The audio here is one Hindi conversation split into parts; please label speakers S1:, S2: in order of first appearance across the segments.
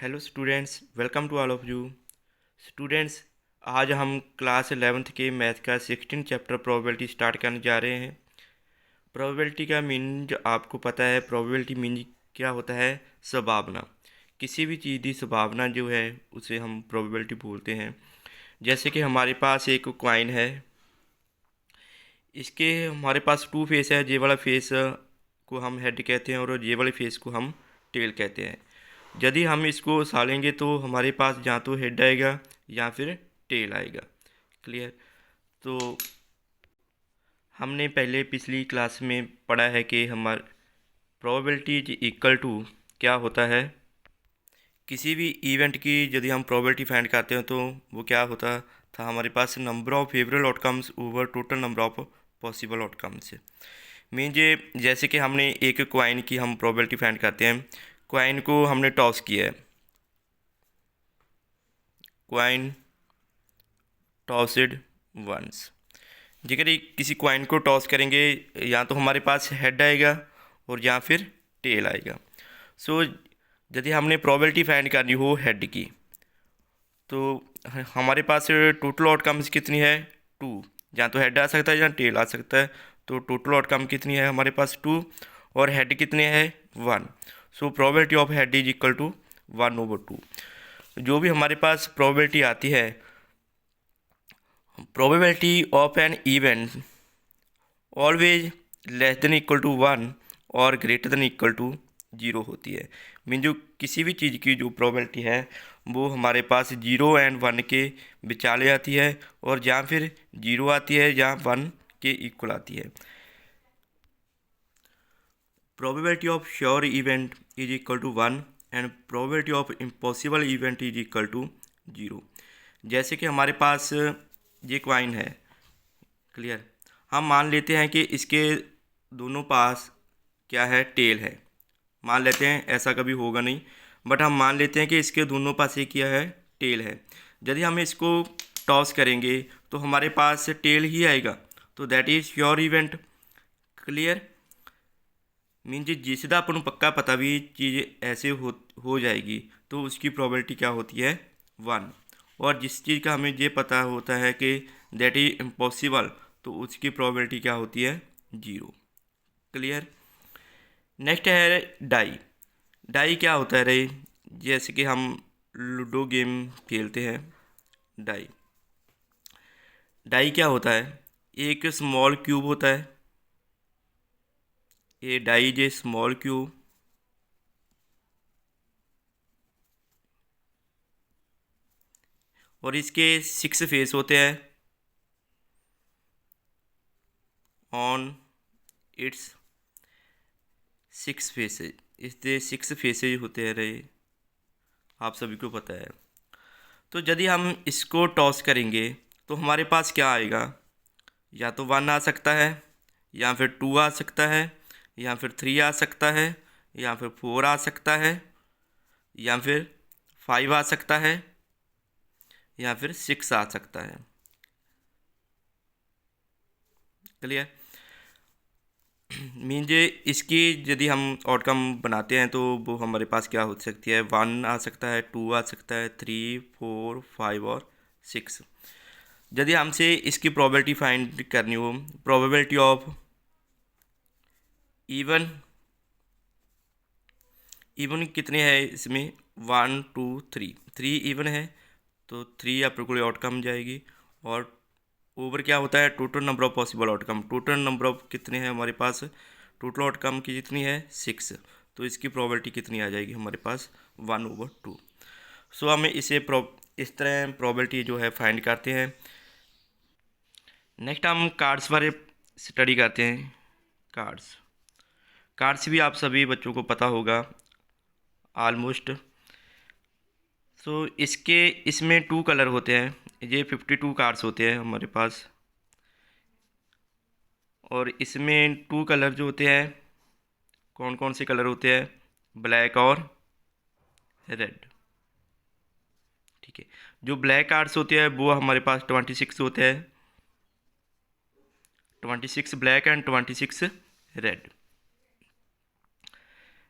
S1: Hello students, welcome to all of you. Students, आज हम क्लास 11th के मैथ का 16 चैप्टर प्रोबेबिलिटी स्टार्ट करने जा रहे हैं। प्रोबेबिलिटी का मीनिंग आपको पता है। प्रोबेबिलिटी मीनिंग क्या होता है? संभावना। किसी भी चीज़ की संभावना जो है उसे हम प्रोबेबिलिटी बोलते हैं। जैसे कि हमारे पास एक कॉइन है, इसके हमारे पास टू फेस है। ये वाला फेस को हम हेड कहते हैं और ये वाले फेस को हम टेल कहते हैं। यदि हम इसको सालेंगे तो हमारे पास या तो हेड आएगा या फिर टेल आएगा। क्लियर? तो हमने पहले पिछली क्लास में पढ़ा है कि हमार प्रोबेबिलिटी इज इक्वल टू क्या होता है। किसी भी इवेंट की यदि हम प्रोबेबिलिटी फाइंड करते हैं तो वो क्या होता था, हमारे पास number of favourable outcomes over total number of possible outcomes. Mean ये जैसे कि हमने एक क्वाइन की हम प्रोबेबिलिटी फाइंड करते हैं। क्वाइन को हमने टॉस किया है, क्वाइन टॉस्ड वंस। जेकर किसी क्वाइन को टॉस करेंगे या तो हमारे पास हेड आएगा और या फिर टेल आएगा। सो यदि हमने प्रोबेबिलिटी फाइंड करनी हो हेड की तो हमारे पास टोटल आउटकम्स कितनी है? टू। या तो हेड आ सकता है या टेल आ सकता है। तो टोटल आउटकम कितनी है हमारे पास? टू। और हेड कितने है? One. So probability of head is equal to 1/2। जो भी हमारे पास प्रोबेबिलिटी आती है, probability of an event always less than equal to 1 और ग्रेटर देन इक्वल टू 0 होती है। मीन जो किसी भी चीज़ की जो प्रोबेबिलिटी है वो हमारे पास 0 एंड 1 के विचाले आती है, और या फिर 0 आती है या 1 के इक्वल आती है। Probability of sure event is equal to 1 and probability of impossible event is equal to 0। जैसे कि हमारे पास ये क्वाइन है। क्लियर? हम मान लेते हैं कि इसके दोनों पास क्या है? टेल है। मान लेते हैं, ऐसा कभी होगा नहीं, बट हम मान लेते हैं कि इसके दोनों पास एक क्या है? टेल है। यदि हम इसको टॉस करेंगे तो हमारे पास टेल ही आएगा, तो that is sure event. Clear? Mean जी जिसदा अपन पक्का पता भी चीज़ ऐसे हो जाएगी तो उसकी प्रोबेबिलिटी क्या होती है? 1। और जिस चीज़ का हमें ये पता होता है कि दैट इज इम्पॉसिबल, तो उसकी प्रोबेबिलिटी क्या होती है? 0। क्लियर? नेक्स्ट है डाई। डाई क्या होता है रे? जैसे कि हम लूडो गेम खेलते हैं। डाई डाई क्या होता है? एक स्मॉल क्यूब होता है। ये die is a small cube और इसके 6 फेस होते हैं ऑन इट्स 6 फेसेज। इसके 6 फेसेज होते हैं रहे, आप सभी को पता है। तो यदि हम इसको टॉस करेंगे तो हमारे पास क्या आएगा? या तो 1 आ सकता है, या फिर 2 आ सकता है, या फिर 3 आ सकता है, या फिर 4 आ सकता है, या फिर 5 आ सकता है, या फिर 6 आ सकता है। क्लियर? मीन जे इसकी यदि हम आउटकम बनाते हैं तो वो हमारे पास क्या हो सकती है? 1 आ सकता है, 2 आ सकता है, 3, 4, 5 और 6। यदि हमसे इसकी प्रोबेबिलिटी फाइंड करनी हो, प्रोबेबिलिटी ऑफ इवन इवन कितने हैं इसमें? 1, 2, 3। 3 इवन है तो 3 आपको कोई आउटकम जाएगी। और ओवर क्या होता है? Total number of possible outcome. Total number of कितने हैं हमारे पास? टोटल आउटकम की जितनी है 6, तो इसकी प्रोबेबिलिटी कितनी आ जाएगी हमारे पास? 1/2। सो हमें इस तरह प्रोबेबिलिटी जो है फाइंड करते हैं। नेक्स्ट हम कार्ड्स बारे स्टडी करते हैं। कार्ड्स कार्ड्स भी आप सभी बच्चों को पता होगा ऑलमोस्ट। सो इसमें 2 कलर होते हैं। ये 52 कार्ड्स होते हैं हमारे पास, और इसमें 2 कलर जो होते हैं, कौन कौन से कलर होते हैं? ब्लैक और रेड। ठीक है। जो ब्लैक कार्ड्स होते हैं वो हमारे पास 26 होते हैं। 26 black and 26 red.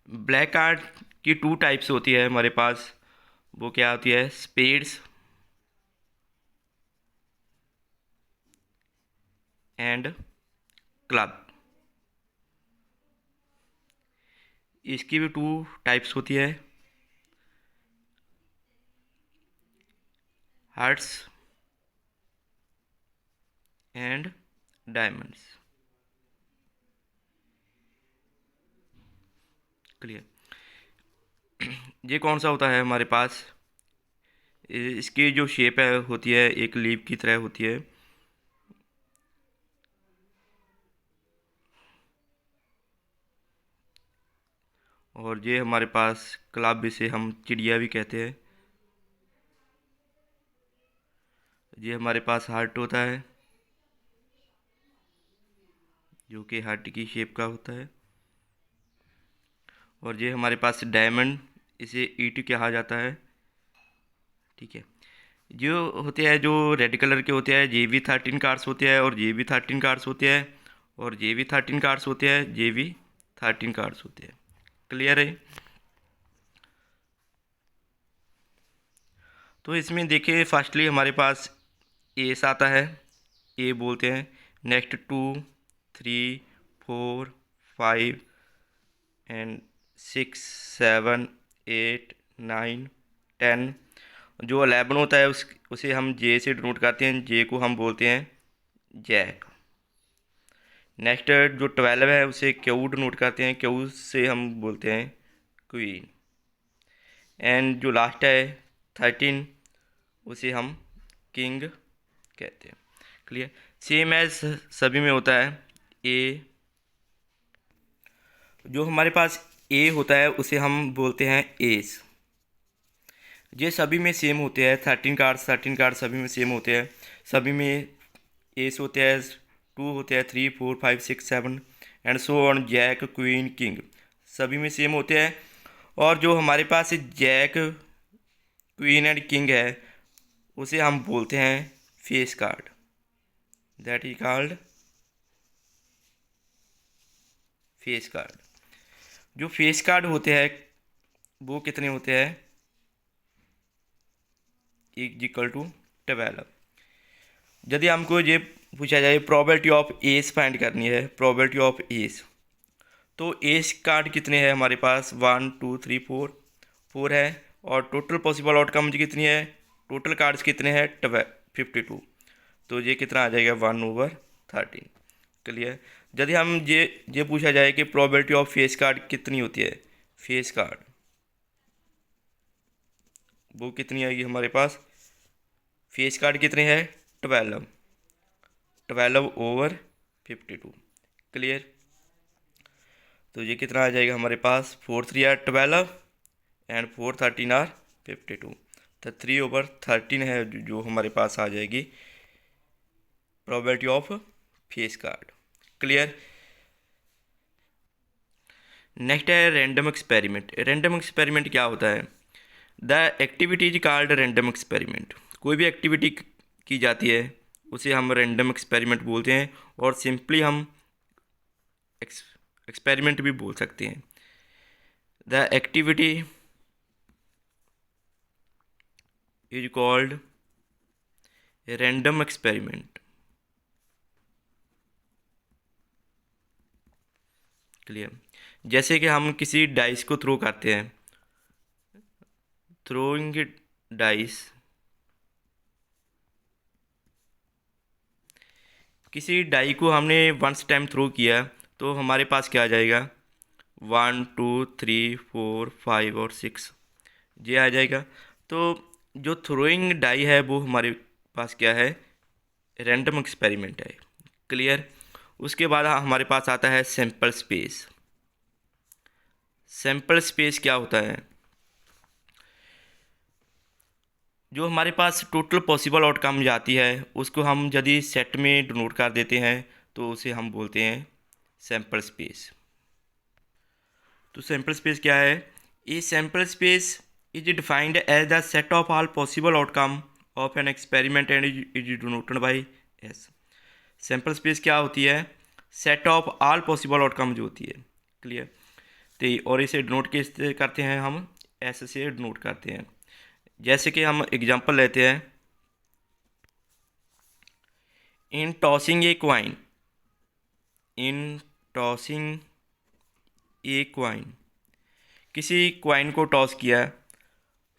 S1: Black card की 2 टाइप्स होती है हमारे पास। वो क्या होती है? Spades and club. इसकी भी 2 टाइप्स होती है, हार्ट्स एंड डायमंड्स। क्लियर? ये कौन सा होता है हमारे पास? इसकी जो शेप है होती है एक लीफ की तरह होती है, और ये हमारे पास क्लब, इसे हम चिड़िया भी कहते हैं। ये हमारे पास हार्ट होता है जो कि हार्ट की शेप का होता है, और ये हमारे पास डायमंड, इसे ईट कहा जाता है। ठीक है? जो होते हैं जो रेड कलर के होते हैं, ये भी 13 कार्ड्स होते हैं, और ये भी 13 कार्ड्स होते हैं, और ये भी 13 कार्ड्स होते हैं, ये भी 13 कार्ड्स होते हैं। क्लियर है? तो इसमें देखिए फर्स्टली हमारे पास एस आता है, ए बोलते हैं। Next 2, 3, 4, 5 and 6, 7, 8, 9, 10। जो 11 होता है उसे हम जे से डिनोट करते हैं, जे को हम बोलते हैं जैक। नेक्स्ट जो 12 है उसे क्यू डिनोट करते हैं, क्यू से हम बोलते हैं क्वीन। एंड जो लास्ट है 13, उसे हम किंग कहते हैं। क्लियर? सेम एज सभी में होता है। ए, जो हमारे पास ए होता है उसे हम बोलते हैं एस। ये सभी में सेम होते हैं, 13 कार्ड सभी में सेम होते हैं। सभी में एस होते हैं, 2 होते हैं, 3, 4, 5, 6, 7 and so on, jack, queen, king सभी में सेम होते हैं। और जो हमारे पास जैक, क्वीन एंड किंग है उसे हम बोलते हैं face card, that is called face card. जो फेस कार्ड होते हैं वो कितने होते हैं? Equal to 12। यदि हमको ये पूछा जाए प्रोबेबिलिटी ऑफ एस फाइंड करनी है, प्रोबेबिलिटी ऑफ एस, तो एस कार्ड कितने हैं हमारे पास? 1, 2, 3, 4, 4 है। और टोटल पॉसिबल आउटकम कितनी है? टोटल कार्ड्स कितने हैं? 52। तो ये कितना आ जाएगा? 1/13। क्लियर? यदि हम ये पूछा जाए कि प्रोबेबिलिटी ऑफ फेस कार्ड कितनी होती है, फेस कार्ड वो कितनी आएगी हमारे पास? फेस कार्ड कितने हैं? 12/52। क्लियर? तो ये कितना आ जाएगा हमारे पास? 4 3 आर 12 एंड 4 13 आर 52। तो 3/13 है जो हमारे पास आ जाएगी probability of face card. Clear? Next है रैंडम एक्सपेरिमेंट। रैंडम एक्सपेरिमेंट क्या होता है? The activity is called random experiment. कोई भी एक्टिविटी की जाती है उसे हम रैंडम एक्सपेरिमेंट बोलते हैं, और सिंपली हम एक्सपेरिमेंट भी बोल सकते हैं। The activity is called random experiment. Clear? जैसे कि हम किसी डाइस को थ्रो करते हैं, थ्रोइंग डाइस, किसी डाई को हमने वंस टाइम थ्रो किया तो हमारे पास क्या आ जाएगा? 1, 2, 3, 4, 5 और 6 ये आ जाएगा। तो जो थ्रोइंग डाई है वो हमारे पास क्या है? रैंडम एक्सपेरिमेंट है। क्लियर? उसके बाद हमारे पास आता है सैंपल स्पेस। सैंपल स्पेस क्या होता है? जो हमारे पास टोटल पॉसिबल आउटकम जाती है उसको हम यदि सेट में डिनोट कर देते हैं तो उसे हम बोलते हैं सैंपल स्पेस। तो सैंपल स्पेस क्या है? A sample space is defined as the set of all possible outcome of an experiment and is denoted by S. Sample space क्या होती है? Set of all possible outcome जो होती है। क्लियर? तो और इसे डिनोट किस करते हैं हम? एस से डिनोट करते हैं। जैसे कि हम एग्जांपल लेते हैं, इन tossing a coin, in tossing a coin, किसी क्वाइन को टॉस किया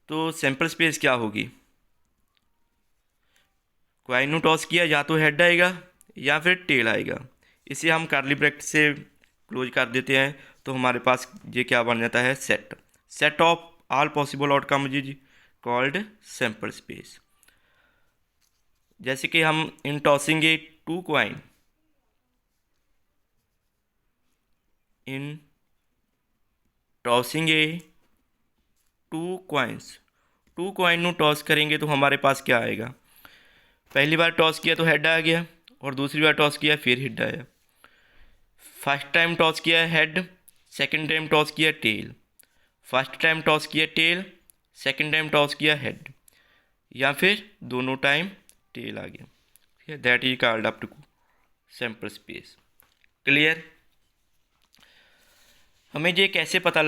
S1: तो सैंपल स्पेस क्या होगी? क्वाइन को टॉस किया या तो हेड आएगा या फिर टेल आएगा। इसे हम कर्ली ब्रैकेट से क्लोज कर देते हैं, तो हमारे पास ये क्या बन जाता है, set. Set of all possible outcome is called sample space. जैसे कि हम in tossing a two coin, in tossing a two coins, two coin को टॉस करेंगे तो हमारे पास क्या आएगा? पहली बार टॉस किया तो हेड आ गया, और दूसरी बार टॉस किया फिर हेड आया। फर्स्ट टाइम टॉस किया हेड, सेकंड टाइम टॉस किया टेल, फर्स्ट टाइम टॉस किया टेल, सेकंड टाइम टॉस किया हेड, या फिर दोनों टाइम टेल आ गया। ठीक है, that is called up to sample space. Clear? हमें ये कैसे पता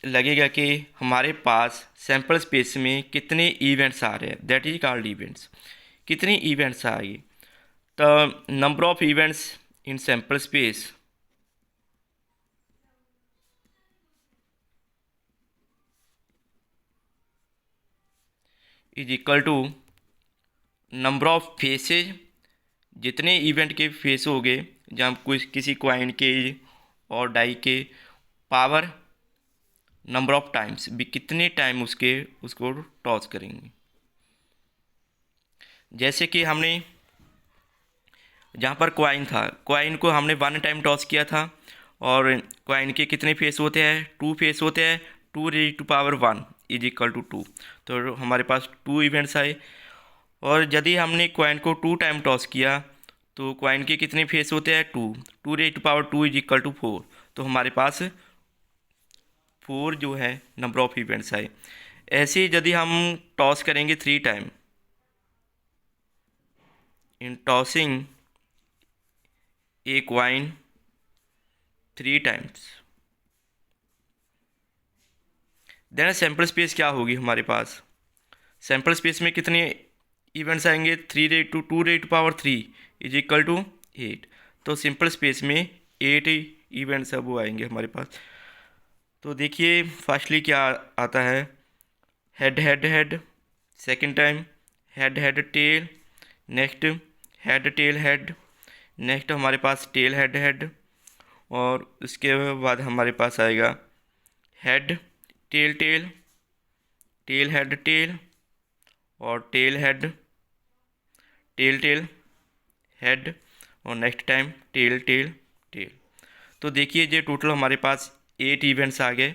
S1: लगेगा कि हमारे पास सैंपल स्पेस में कितने इवेंट्स आ रहे हैं? That is called events. कितने इवेंट्स आएंगे? The number of events in sample space is equal to number of faces, जितने इवेंट के फेस हो गए जहाँ कुछ किसी क्वाइन के और डाई के, पावर नंबर ऑफ टाइम्स, भी कितने टाइम उसको टॉस करेंगे। जैसे कि हमने जहाँ पर क्वाइन था, क्वाइन को हमने 1 टाइम टॉस किया था, और क्वाइन के कितने फेस होते हैं? 2 फेस होते हैं। 2 raised to power 1 is equal to 2, तो हमारे पास 2 इवेंट्स आए। और यदि हमने क्वाइन को 2 टाइम टॉस किया तो क्वाइन के कितने फेस होते हैं? 2। 2 raised to power 2 is equal to 4, तो हमारे पास 4 जो है नंबर ऑफ इवेंट्स आए। ऐसे यदि हम टॉस करेंगे 3 time, in tossing a coin 3 times, then sample space क्या होगी हमारे पास? सैंपल स्पेस में कितने इवेंट्स आएंगे? 2 raised to power 3 is equal to 8, तो सिंपल स्पेस में 8 इवेंट्स अब वो आएंगे हमारे पास। तो देखिए फर्स्टली क्या आता है, head head head, second time head head tail, next head tail head, next हमारे पास टेल हेड हेड, और उसके बाद हमारे पास आएगा head tail tail, tail head tail, और tail head tail tail head, और next time tail tail tail. तो देखिए ये टोटल हमारे पास 8 इवेंट्स आ गए।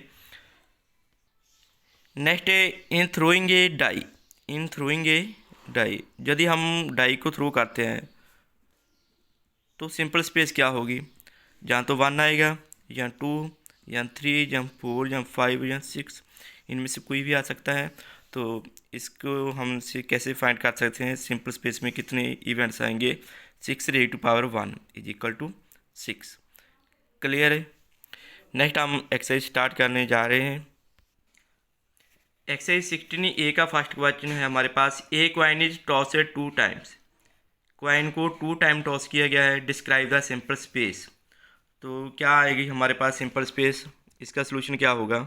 S1: नेक्स्ट है in throwing a die, in throwing a die, यदि हम डाई को थ्रो करते हैं तो सिंपल स्पेस क्या होगी? जहाँ तो 1 आएगा, या 2, या 3, या 4, या 5, या 6, इनमें से कोई भी आ सकता है। तो इसको हम से कैसे फाइंड कर सकते हैं? सिंपल स्पेस में कितने इवेंट्स आएंगे? 6 raised to power 1 is equal to 6। Clear है? नेक्स्ट हम एक्सरसाइज स्टार्ट करने जा रहे हैं। एक्सरसाइज 16 ए का फर्स्ट क्वेश्चन है हमारे पास, a coin is tossed 2 times, coin को 2 टाइम टॉस किया गया है, डिस्क्राइब द सिंपल स्पेस। तो क्या आएगी हमारे पास सिंपल स्पेस? इसका सलूशन क्या होगा?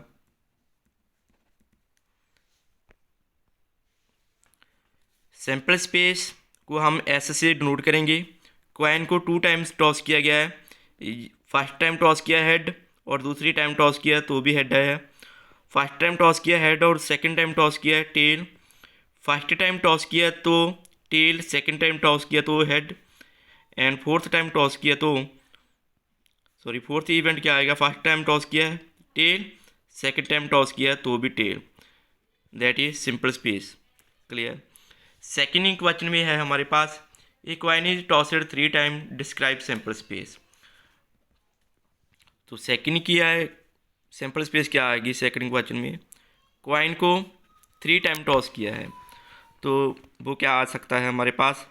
S1: सिंपल स्पेस को हम ऐसे से डिनोट करेंगे, क्वाइन को 2 टाइम्स टॉस किया गया है, फर्स्ट टाइम टॉस किया हेड और दूसरी टाइम टॉस किया तो भी हेड आया, फर्स्ट टाइम टॉस किया हेड और सेकंड टाइम टॉस किया टेल, फर्स्ट टाइम टॉस किया तो टेल, सेकंड टाइम टॉस किया तो head, and fourth time toss किया तो फोर्थ इवेंट क्या आएगा? फर्स्ट टाइम टॉस किया है टेल, सेकंड टाइम टॉस किया तो भी tail, that is simple space. Clear? Second question में है हमारे पास, a coin is tossed 3 time, describe simple space. तो सेकेंड किया है, सिंपल स्पेस क्या आएगी सेकेंड क्वेश्चन में? क्वाइन को 3 टाइम टॉस किया है, तो वो क्या आ सकता है हमारे पास?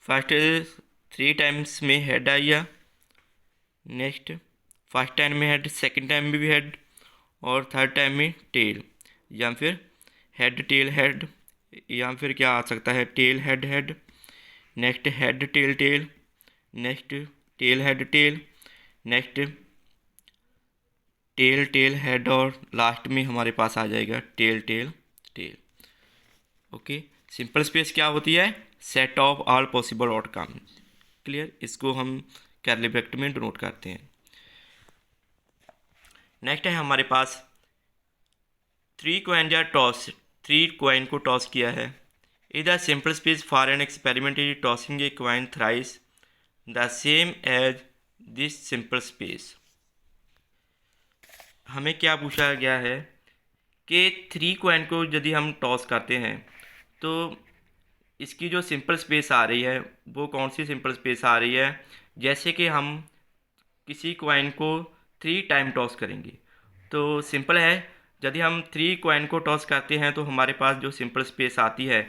S1: फर्स्ट 3 टाइम्स में हेड आया, नेक्स्ट फर्स्ट टाइम में हेड, सेकंड टाइम में भी हेड, और थर्ड टाइम में टेल, या फिर हेड टेल हेड, या फिर क्या आ सकता है tail head head, next head tail tail, next tail head tail, next tail tail head, और लास्ट में हमारे पास आ जाएगा tail tail tail. Okay, simple space क्या होती है? Set of all possible outcome. Clear? इसको हम कर्ली ब्रैकेट में डिनोट करते हैं। नेक्स्ट है हमारे पास 3 कॉइन या टॉस, 3 कॉइन को टॉस किया है। इधर simple space for an experiment is tossing a coin thrice the same as this simple space. हमें क्या पूछा गया है कि 3 कॉइन को यदि हम टॉस करते हैं तो इसकी जो सिंपल स्पेस आ रही है वो कौन सी सिंपल स्पेस आ रही है? जैसे कि हम किसी कॉइन को 3 टाइम टॉस करेंगे तो सिंपल है, यदि हम 3 कॉइन को टॉस करते हैं तो हमारे पास जो सिंपल स्पेस आती है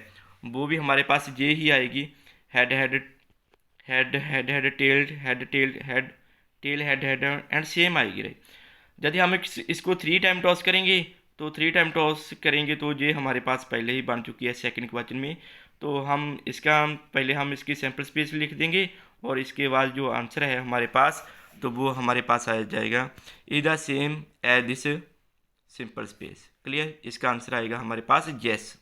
S1: वो भी हमारे पास ये ही आएगी, head head head head head tail head tail head tail head head and same आएगी रही। यदि हम इसको 3 टाइम टॉस करेंगे तो 3 टाइम टॉस करेंगे तो ये हमारे पास पहले ही बन चुकी है सेकंड क्वेश्चन में। तो हम इसका पहले हम इसकी सैम्पल स्पेस लिख देंगे और इसके बाद जो आंसर है हमारे पास तो वो हमारे पास आ जाएगा is the same as this simple space. Clear? इसका आंसर आएगा हमारे पास येस।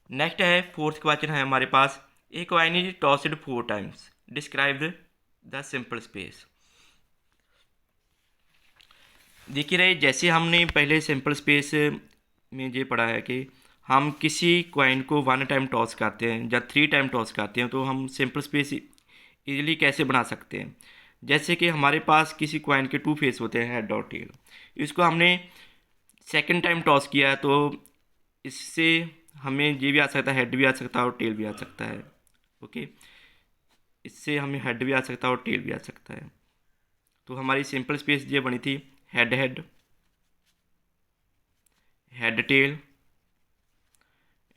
S1: नेक्स्ट है फोर्थ क्वेश्चन है हमारे पास, a coin is tossed 4 times, describe the simple space. देखिए रहे, जैसे हमने पहले सिंपल स्पेस में ये पढ़ा है कि हम किसी कॉइन को 1 टाइम टॉस करते हैं या 3 टाइम टॉस करते हैं तो हम सिंपल स्पेस इजीली कैसे बना सकते हैं। जैसे कि हमारे पास किसी कॉइन के 2 फेस होते हैं, हेड और टेल। इसको हमने सेकंड टाइम टॉस किया तो इससे हमें ये भी आ सकता है, हेड भी आ सकता है और टेल भी आ सकता है। ओके, इससे हमें हेड भी आ सकता है और टेल भी आ सकता है। तो हमारी सिंपल स्पेस ये बनी थी head head, head tell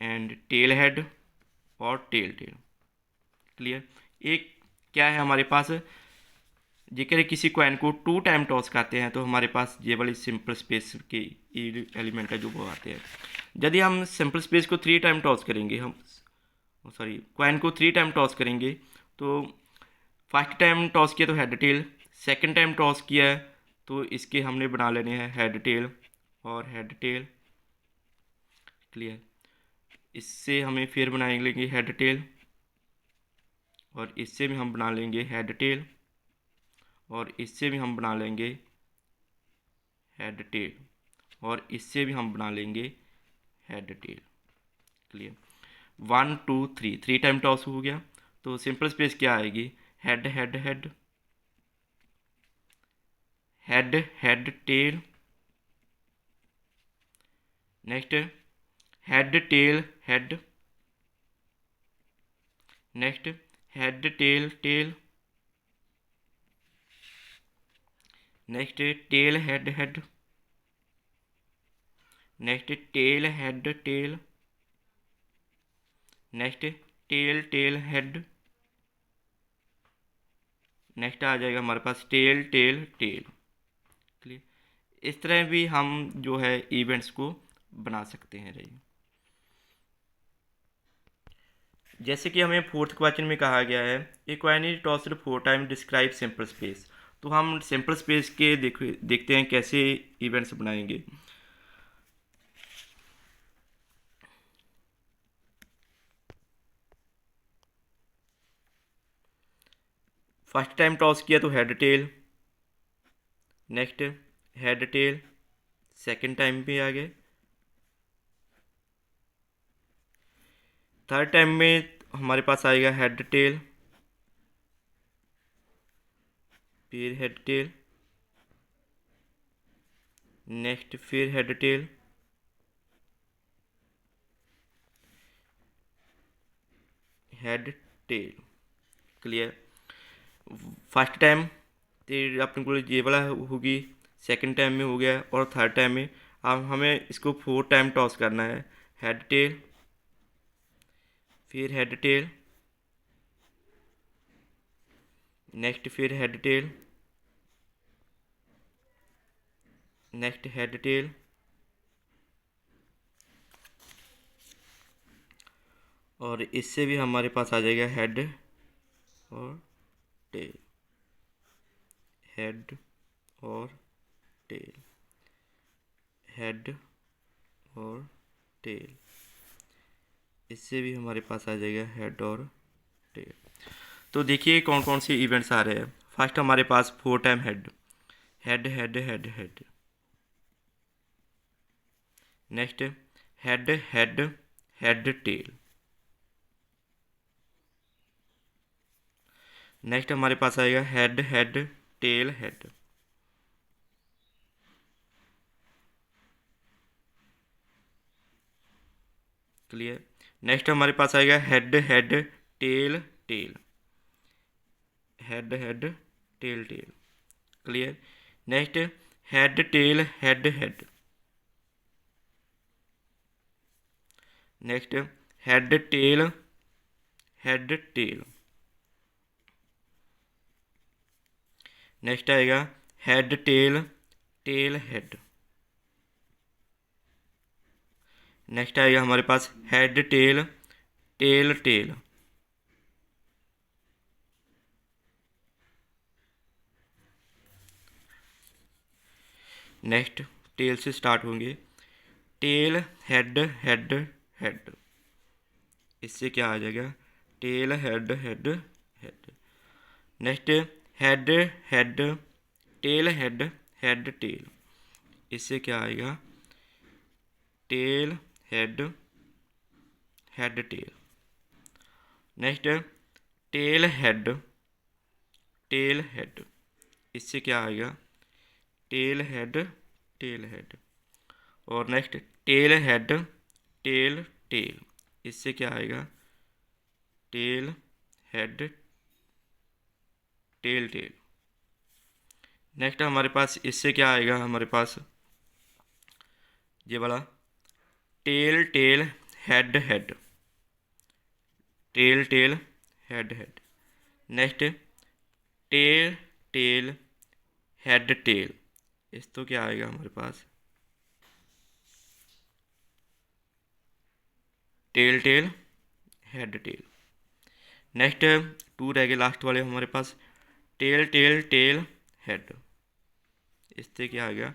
S1: and tell head और टेल टेल। क्लियर? एक क्या है हमारे पास, जेकर किसी कॉइन को 2 टाइम टॉस करते हैं तो हमारे पास ये वाली सिंपल स्पेस के एलिमेंट है जो वो आते हैं। यदि हम सिंपल स्पेस को 3 टाइम टॉस करेंगे, हम सॉरी कॉइन को 3 टाइम टॉस करेंगे तो फर्स्ट टाइम टॉस किया तो head tail, second time toss किया है तो इसके हमने बना लेने हैं हेड टेल और हेड टेल। क्लियर? इससे हमें फिर बना लेंगे हेड टेल और इससे भी हम बना लेंगे हेड टेल और इससे भी हम बना लेंगे हेड टेल और इससे भी हम बना लेंगे head tail. Clear? 1 2 3 3 time toss हो गया तो सिंपल स्पेस क्या आएगी, head head head head head tail, next head tail head, next head tail tail, next tail head head, next tail head tail, next tail tail head, next आ जाएगा हमारे पास टेल टेल टेल। क्लियर? इस तरह भी हम जो है इवेंट्स को बना सकते हैं रही। जैसे कि हमें फोर्थ क्वेश्चन में कहा गया है a coin is tossed 4 time, describe simple space. तो हम सिंपल स्पेस के देखते हैं कैसे इवेंट्स बनाएंगे। फर्स्ट टाइम टॉस किया तो head tail, next head tell, second time पे आ गए, थर्ड टाइम में हमारे पास आएगा हेड टेल, फिर हेड टेल, नेक्स्ट फिर head tail, head tail. Clear? First time फिर अपने को ये वाला होगी, सेकंड टाइम में हो गया और थर्ड टाइम में। अब हमें इसको 4 टाइम टॉस करना है, हेड टेल, फिर हेड टेल, नेक्स्ट फिर head tail, next head tail, और इससे भी हमारे पास आ जाएगा हेड और टेल, हेड और टेल, हेड और टेल, इससे भी हमारे पास आ जाएगा हेड और टेल। तो देखिए कौन कौन से इवेंट्स आ रहे हैं। फर्स्ट हमारे पास 4 time head, head head head head. Next head head head tail. Next हमारे पास आएगा head head tail head. Clear. Next हमारे पास आएगा head head tail tail, head head tail tail. Clear. Next head tail head head. Next head tail head tail. Next आएगा head tail tail head. Next आएगा हमारे पास head tail tail tail. Next tail से स्टार्ट होंगे, टेल हेड हेड हेड। इससे क्या आ जाएगा, tail head head head. Next head head tail head head tail. इससे क्या आएगा, tail head head tail. Next tail head tail head. इससे क्या आएगा, टेल हेड टेल हेड। और next tail head tail tail. इससे क्या आएगा, tail head tail tail. Next हमारे पास इससे क्या आएगा, हमारे पास ये वाला tail tail head head, tail tail head head. Next tail tail head tail. इस तो क्या आएगा हमारे पास, tail tail head tail. Next 2 रह गए लास्ट वाले हमारे पास, टेल टेल टेल हेड। इससे क्या आ गया,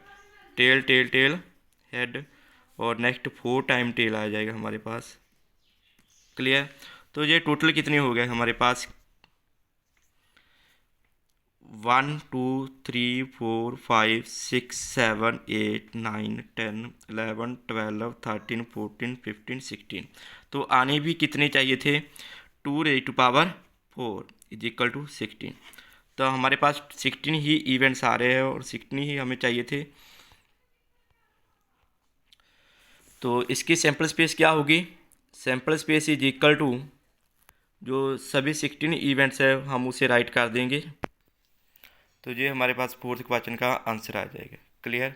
S1: टेल टेल टेल हेड। और नेक्स्ट 4 टाइम टेल आ जाएगा हमारे पास। क्लियर। तो ये टोटल कितने हो गए हमारे पास, 1 2 3 4 5 6 7 8 9 10 11 12 13 14 15 16। तो आने भी कितने चाहिए थे, 2⁴ इज इक्वल टू 16। तो हमारे पास 16 ही इवेंट्स आ रहे हैं और 16 ही हमें चाहिए थे। तो इसकी सैम्पल स्पेस क्या होगी, sample space is equal to जो सभी 16 इवेंट्स है हम उसे राइट कर देंगे। तो ये हमारे पास 4th क्वेश्चन का आंसर आ जाएगा। Clear.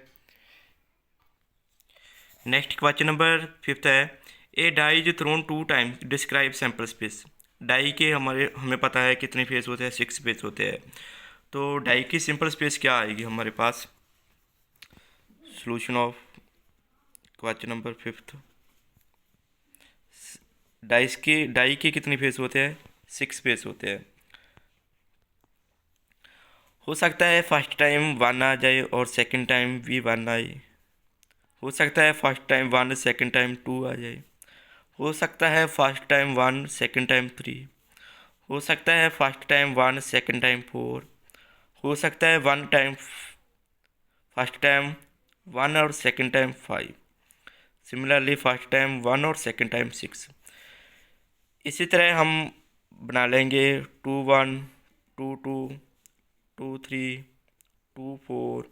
S1: Next question number 5th है, a die is thrown 2 times, describe sample space. Die के हमें पता है कितने फेस होते हैं, 6 फेस होते हैं। तो डाई की सिंपल स्पेस क्या आएगी हमारे पास, solution of question number 5th। Die के कितने फेस होते हैं, 6 फेस होते हैं। हो सकता है फर्स्ट टाइम 1 आ जाए और सेकंड टाइम भी 1 आए। हो सकता है फर्स्ट टाइम 1 सेकंड टाइम 2 आ जाए। हो सकता है फर्स्ट टाइम 1 सेकंड टाइम 3। हो सकता है फर्स्ट टाइम 1 सेकंड टाइम 4। हो सकता है फर्स्ट टाइम 1 और second time 5। Similarly first time 1 और सेकंड टाइम 6। इसी तरह हम बना लेंगे 2 1 2 2 2 3 2 4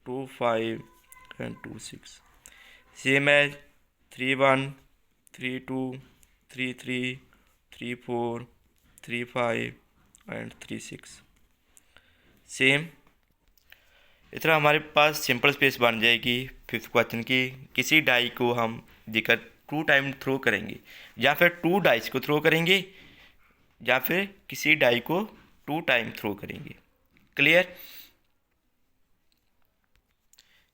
S1: 2 5 and 2 6। Same as 3 1 3 2 3 3 3 4 3 5 and 3 6। Same इस तरह हमारे पास सिंपल स्पेस बन जाएगी 5th क्वेश्चन की। किसी डाई को हम देकर 2 टाइम थ्रो करेंगे, या फिर 2 डाइस को थ्रो करेंगे, या फिर किसी डाई को 2 टाइम थ्रो करेंगे। क्लियर।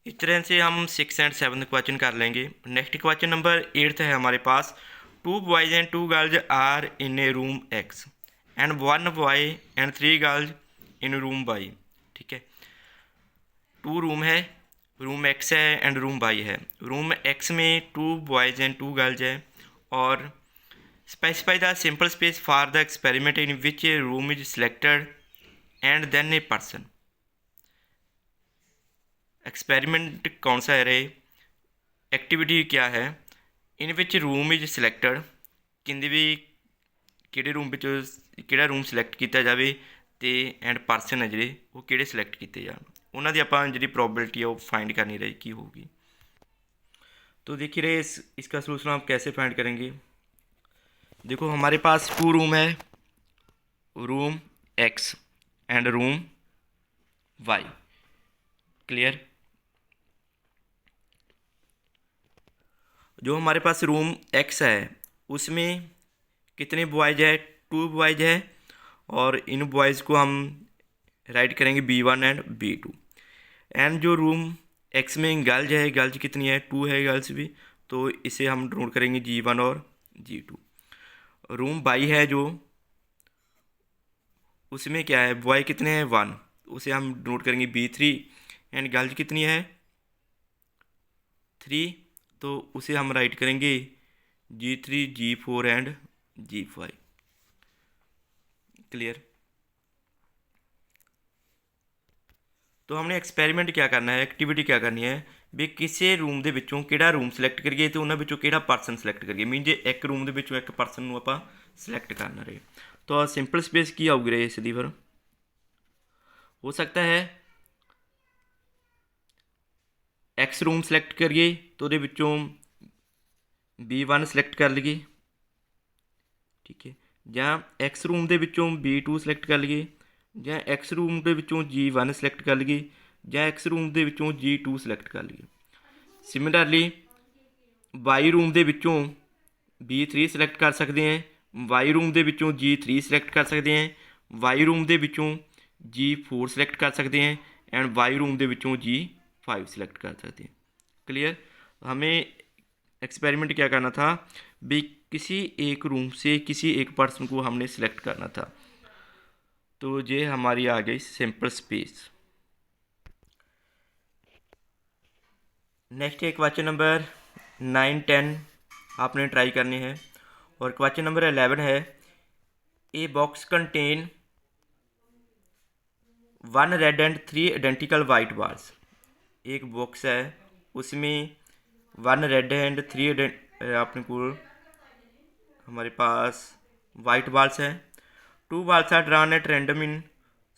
S1: इस तरह से हम 6 एंड 7 क्वेश्चन कर लेंगे। नेक्स्ट क्वेश्चन नंबर 8 है हमारे पास। 2 boys and 2 girls are in a room X and 1 boy and 3 girls in room Y. ठीक है, 2 रूम है, रूम एक्स है एंड रूम वाई है। रूम एक्स में 2 बॉयज़ एंड 2 गर्ल्स है और specify the simple space for the experiment in which a room is selected and then a person. Experiment कौन सा है रे, एक्टिविटी क्या है, इन विच रूम इज सिलेक्टेड, किंदे भी किहड़े रूम विच किहड़ा रूम सिलेक्ट किया जाए तो एंड परसन है जिहड़े वो किहड़े सिलेक्ट किए जान, उन्हां दी आपां जिहड़ी प्रोबेबिलिटी है वो फाइंड करनी रहेगी होगी। तो देखिए रे इसका सोल्यूशन आप कैसे फाइंड करेंगे। देखो हमारे पास 2 रूम है, room X and room Y. Clear. जो हमारे पास रूम एक्स है उसमें कितने बॉयज़ है, 2 बॉयज़ है और इन बॉयज़ को हम राइट करेंगे B1 एंड B2। एंड जो रूम एक्स में गर्ल्स है, गर्ल्स कितनी है, 2 है गर्ल्स भी, तो इसे हम नोट करेंगे G1 और G2। रूम बाई है जो उसमें क्या है, बॉय कितने हैं 1, उसे हम नोट करेंगे B3 एंड गर्ल्स कितनी है 3, तो उसे हम राइट करेंगे G3 G4 and G5। Clear. तो हमने एक्सपेरिमेंट क्या करना है, एक्टिविटी क्या करनी है भी किसी रूम के विचों किहड़ा रूम सिलेक्ट करिए तो उन्होंने विचों किहड़ा परसन सिलेक्ट करिए। मीन जे एक रूम के विचों एक परसन नूं आपां सिलेक्ट करना रहे तो सिंपल स्पेस की आऊगी रहे इसकी। फिर हो सकता है एक्स रूम सिलेक्ट करिए तो उहदे विचों B1 सिलेक्ट कर लीए। ठीक है, ਜਾਂ एक्स रूम के विचों B2 सिलेक्ट कर लीए, ਜਾਂ एक्स रूम के विचों G1 सिलेक्ट कर लीए, ਜਾਂ एक्स रूम के विचों G2 सिलेक्ट कर लीए। सिमिलरली वाई रूम के विचों B3 सिलेक्ट कर सकते हैं, वाई रूम के विचों G3 सिलेक्ट कर सकते हैं, वाई रूम के विचों G4 सिलेक्ट कर सकते हैं एंड वाई रूम के विचों G5 सिलेक्ट कर सकते हैं। क्लियर। हमें एक्सपेरिमेंट क्या करना था भी किसी एक रूम से किसी एक पर्सन को हमने सिलेक्ट करना था। तो ये हमारी आ गई सिंपल स्पेस। नेक्स्ट है क्वेश्चन नंबर 9, 10 आपने ट्राई करने हैं और क्वेश्चन नंबर 11 है a box contain 1 red and 3 identical white balls. एक बॉक्स है उसमें 1 रेड एंड 3 अपने को हमारे पास वाइट बाल्स हैं। 2 balls are drawn at random in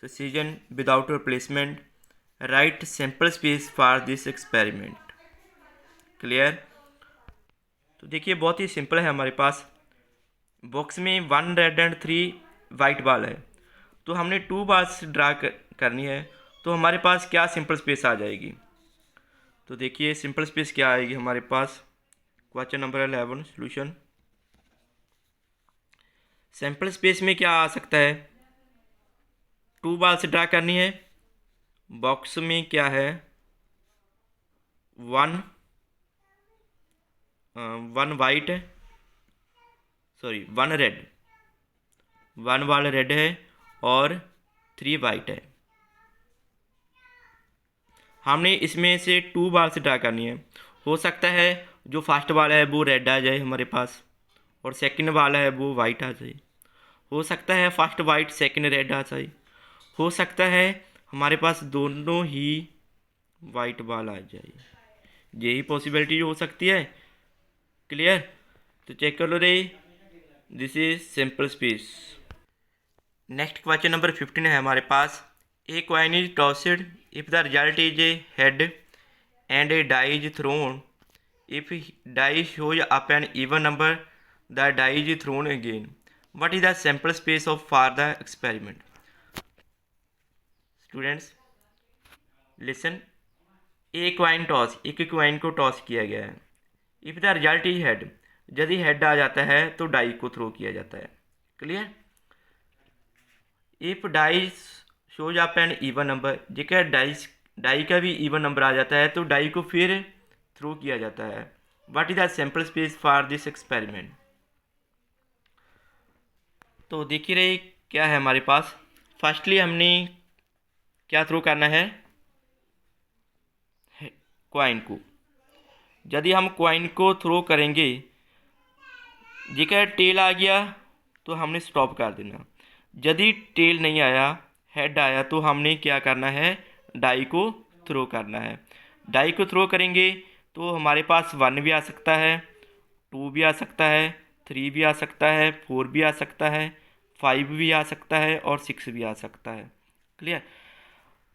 S1: succession without replacement. Write sample space for this experiment. Clear. तो देखिए बहुत ही सिंपल है, हमारे पास बॉक्स में 1 रेड एंड 3 वाइट बाल है तो हमने 2 बाल्स ड्रा करनी है तो हमारे पास क्या सिंपल स्पेस आ जाएगी। तो देखिए सिंपल स्पेस क्या आएगी हमारे पास। Question number 11 solution. Sample space में क्या आ सकता है, 2 बाल्स ड्रा करनी है, बॉक्स में क्या है 1 वाइट है, सॉरी 1 रेड, 1 बाल रेड है और 3 वाइट है। हमने इसमें से 2 बाल्स ड्रा करनी है। हो सकता है जो फर्स्ट बाल है वो रेड आ जाए हमारे पास और सेकंड बाल है वो वाइट आ जाए। हो सकता है फर्स्ट वाइट सेकंड रेड आ जाए। हो सकता है हमारे पास दोनों ही वाइट बाल आ जाए, यही पॉसिबिलिटी हो सकती है। क्लियर। तो चेक कर लो रे, this is simple space. Next question number 15 है हमारे पास। A coin is tossed if the result is a head and a die is thrown. If die shows up an even number the die is thrown again. What is the sample space of for the experiment. Students listen, a coin toss, एक क्वाइन को टॉस किया गया है। If the result is head, यदि हेड आ जाता है तो डाई को थ्रो किया जाता है। Clear. If dice shows up an even number, जेकर डाई का भी इवन नंबर आ जाता है तो डाई को फिर थ्रो किया जाता है। What is the sample space for this experiment. तो देखिए रहे क्या है हमारे पास। फर्स्टली हमने क्या थ्रो करना है, क्वाइन को। यदि हम क्वाइन को थ्रो करेंगे, जेकर टेल आ गया तो हमने स्टॉप कर देना। यदि टेल नहीं आया, हेड आया, तो हमने क्या करना है, डाई को थ्रो करना है। डाई को थ्रो करेंगे तो हमारे पास 1 भी आ सकता है, 2 भी आ सकता है, 3 भी आ सकता है, 4 भी आ सकता है, 5 भी आ सकता है और 6 भी आ सकता है। क्लियर।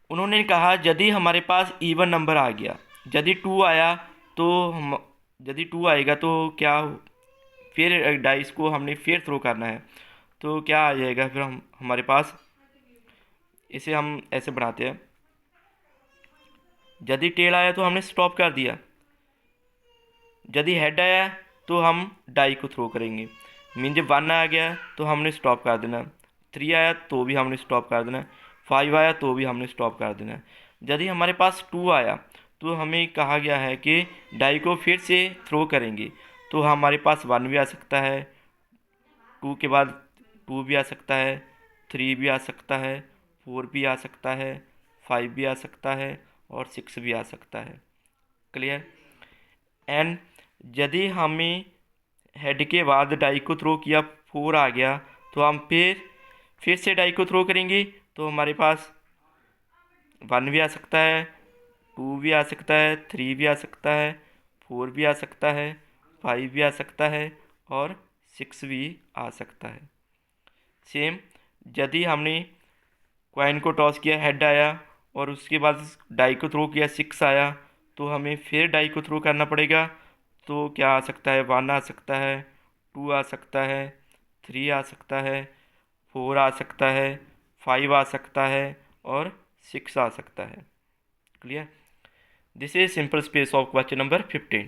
S1: उन्होंने कहा यदि हमारे पास इवन नंबर आ गया, यदि 2 आया तो हम, यदि 2 आएगा तो क्या, फिर डाइस को हमने फिर थ्रो करना है तो क्या आ जाएगा, फिर हमारे पास, इसे हम ऐसे बढ़ाते हैं। यदि टेल आया तो हमने स्टॉप कर दिया, यदि हेड आया तो हम डाई को थ्रो करेंगे। मीन जब 1 आ गया तो हमने स्टॉप कर देना, 3 आया तो भी हमने स्टॉप कर देना, 5 आया तो भी हमने स्टॉप कर देना। यदि हमारे पास 2 आया तो हमें कहा गया है कि डाई को फिर से थ्रो करेंगे, तो हमारे पास 1 भी आ सकता है, 2 के बाद 2 भी आ सकता है, 3 भी आ सकता है, 4 भी आ सकता है, 5 भी आ सकता है और 6 भी आ सकता है। क्लियर। एंड यदि हमें हेड के बाद डाई को थ्रो किया, 4 आ गया, तो हम फिर से डाई को थ्रो करेंगे तो हमारे पास 1 भी आ सकता है, 2 भी आ सकता है, 3 भी आ सकता है, 4 भी आ सकता है, 5 भी आ सकता है और 6 भी आ सकता है। सेम, यदि हमने कॉइन को टॉस किया, हेड आया और उसके बाद डाई को थ्रो किया, 6 आया, तो हमें फिर डाई को थ्रो करना पड़ेगा। तो क्या आ सकता है, 1 आ सकता है, 2 आ सकता है, 3 आ सकता है, 4 आ सकता है, 5 आ सकता है और 6 आ सकता है। Clear. This is simple space of question number 15।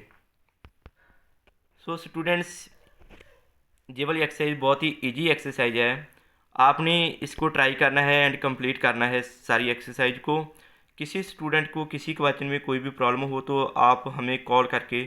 S1: So students, ये वाली एक्सरसाइज बहुत ही इजी एक्सरसाइज है, आपने इसको ट्राई करना है एंड कंप्लीट करना है सारी एक्सरसाइज को। किसी स्टूडेंट को किसी क्वेश्चन में कोई भी प्रॉब्लम हो तो आप हमें कॉल करके